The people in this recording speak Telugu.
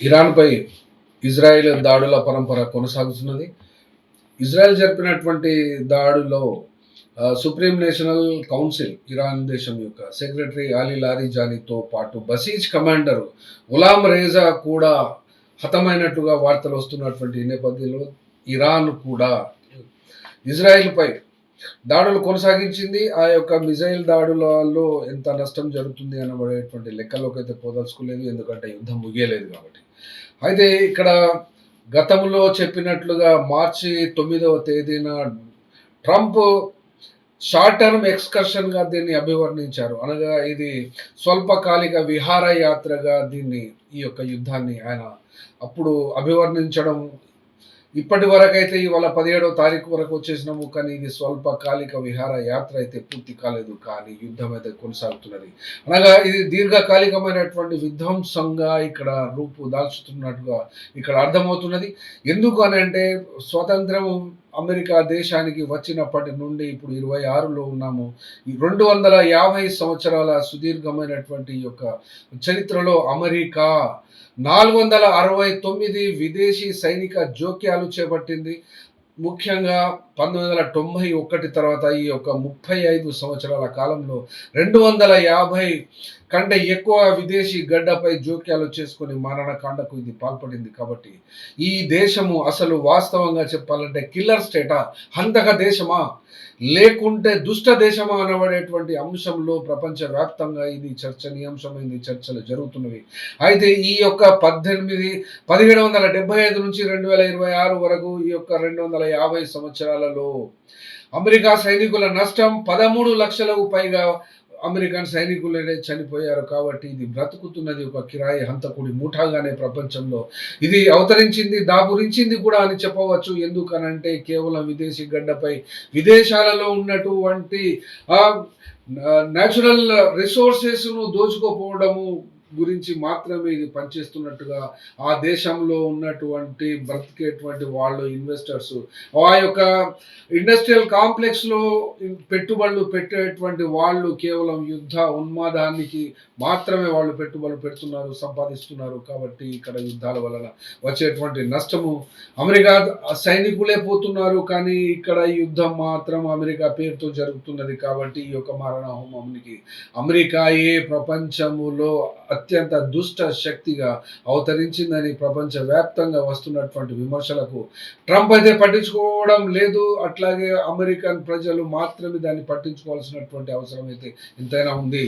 ఇరాన్‌పై ఇజ్రాయెల్ దాడుల పరంపర కొనసాగుతున్నది. ఇజ్రాయెల్ జరిపినటువంటి దాడిలో సుప్రీం నేషనల్ కౌన్సిల్ ఇరాన్ దేశం యొక్క సెక్రటరీ అలీ లారిజానీతో పాటు బసీజ్ కమాండర్ గులాం రేజా కూడా హతమైనట్టుగా వార్తలు వస్తున్నటువంటి నేపథ్యంలో ఇరాన్ కూడా ఇజ్రాయెల్‌పై దాడులు కొనసాగించింది. ఆ యొక్క మిజైల్ దాడులలో ఎంత నష్టం జరుగుతుంది అనబడేటువంటి లెక్కల్లోకి అయితే పోదలుచుకోలేదు. ఎందుకంటే యుద్ధం ముగియలేదు కాబట్టి. అయితే ఇక్కడ గతంలో చెప్పినట్లుగా మార్చి 9వ తేదీన ట్రంప్ షార్ట్ టర్మ్ ఎక్స్‌కర్షన్‌గా దీన్ని అభివర్ణించారు. అనగా ఇది స్వల్పకాలిక విహారయాత్రగా ఈ యొక్క యుద్ధాన్ని ఆయన అప్పుడు అభివర్ణించడం. ఇప్పటి వరకైతే ఇవాళ 17వ తారీఖు వరకు వచ్చేసినాము. కానీ ఇది స్వల్పకాలిక విహార యాత్ర అయితే పూర్తి కాలేదు. కానీ యుద్ధం అయితే కొనసాగుతున్నది. అనగా ఇది దీర్ఘకాలికమైనటువంటి విధ్వంసంగా ఇక్కడ రూపు దాల్చుతున్నట్టుగా ఇక్కడ అర్థమవుతున్నది. ఎందుకు అనంటే స్వతంత్రం అమెరికా దేశానికి వచ్చినప్పటి నుండి ఇప్పుడు 26లో ఉన్నాము. ఈ 250 సంవత్సరాల సుదీర్ఘమైనటువంటి ఈ యొక్క చరిత్రలో అమెరికా 469 విదేశీ సైనిక జోక్యాలు చేపట్టింది. ముఖ్యంగా 1991 తర్వాత ఈ యొక్క 35 సంవత్సరాల కాలంలో 250 కంటే ఎక్కువ విదేశీ గడ్డపై జోక్యాలు చేసుకొని మారణకాండకు ఇది పాల్పడింది. కాబట్టి ఈ దేశము అసలు వాస్తవంగా చెప్పాలంటే కిల్లర్ స్టేటా, హంతక దేశమా, లేకుంటే దుష్ట దేశమా అనబడేటువంటి అంశంలో ప్రపంచవ్యాప్తంగా ఇది చర్చనీయాంశమైంది. చర్చలు జరుగుతున్నవి. అయితే ఈ యొక్క 1775 నుంచి 2026 వరకు ఈ యొక్క 250 సంవత్సరాలలో అమెరికా సైనికుల నష్టం 13 లక్షలకు పైగా అమెరికన్ సైనికులనే చనిపోయారు. కాబట్టి ఇది బ్రతుకుతున్నది ఒక కిరాయి హంతకుడి ముఠాగానే ప్రపంచంలో ఇది అవతరించింది, దాపురించింది కూడా అని చెప్పవచ్చు. ఎందుకనంటే కేవలం విదేశీ గడ్డపై విదేశాలలో ఉన్నటువంటి న్యాచురల్ రిసోర్సెస్ను దోచుకోపోవడము గురించి మాత్రమే ఇది పనిచేస్తున్నట్టుగా ఆ దేశంలో ఉన్నటువంటి బ్రతికేటువంటి వాళ్ళు ఇన్వెస్టర్స్, ఆ యొక్క ఇండస్ట్రియల్ కాంప్లెక్స్లో పెట్టుబడులు పెట్టేటువంటి వాళ్ళు కేవలం యుద్ధ ఉన్మాదానికి మాత్రమే వాళ్ళు పెట్టుబడులు పెడుతున్నారు, సంపాదిస్తున్నారు. కాబట్టి ఇక్కడ యుద్ధాల వలన వచ్చేటువంటి నష్టము అమెరికా సైనికులే పోతున్నారు. కానీ ఇక్కడ యుద్ధం మాత్రం అమెరికా పేరుతో జరుగుతున్నది. కాబట్టి ఈ యొక్క మారణ హోమానికి అమెరికాయే ప్రపంచములో అత్యంత దుష్ట శక్తిగా అవతరించిందని ప్రపంచవ్యాప్తంగా వస్తున్నటువంటి విమర్శలకు ట్రంప్ అయితే పట్టించుకోవడం లేదు. అట్లాగే అమెరికన్ ప్రజలు మాత్రమే దాన్ని పట్టించుకోవాల్సినటువంటి అవసరం అయితే ఎంతైనా ఉంది.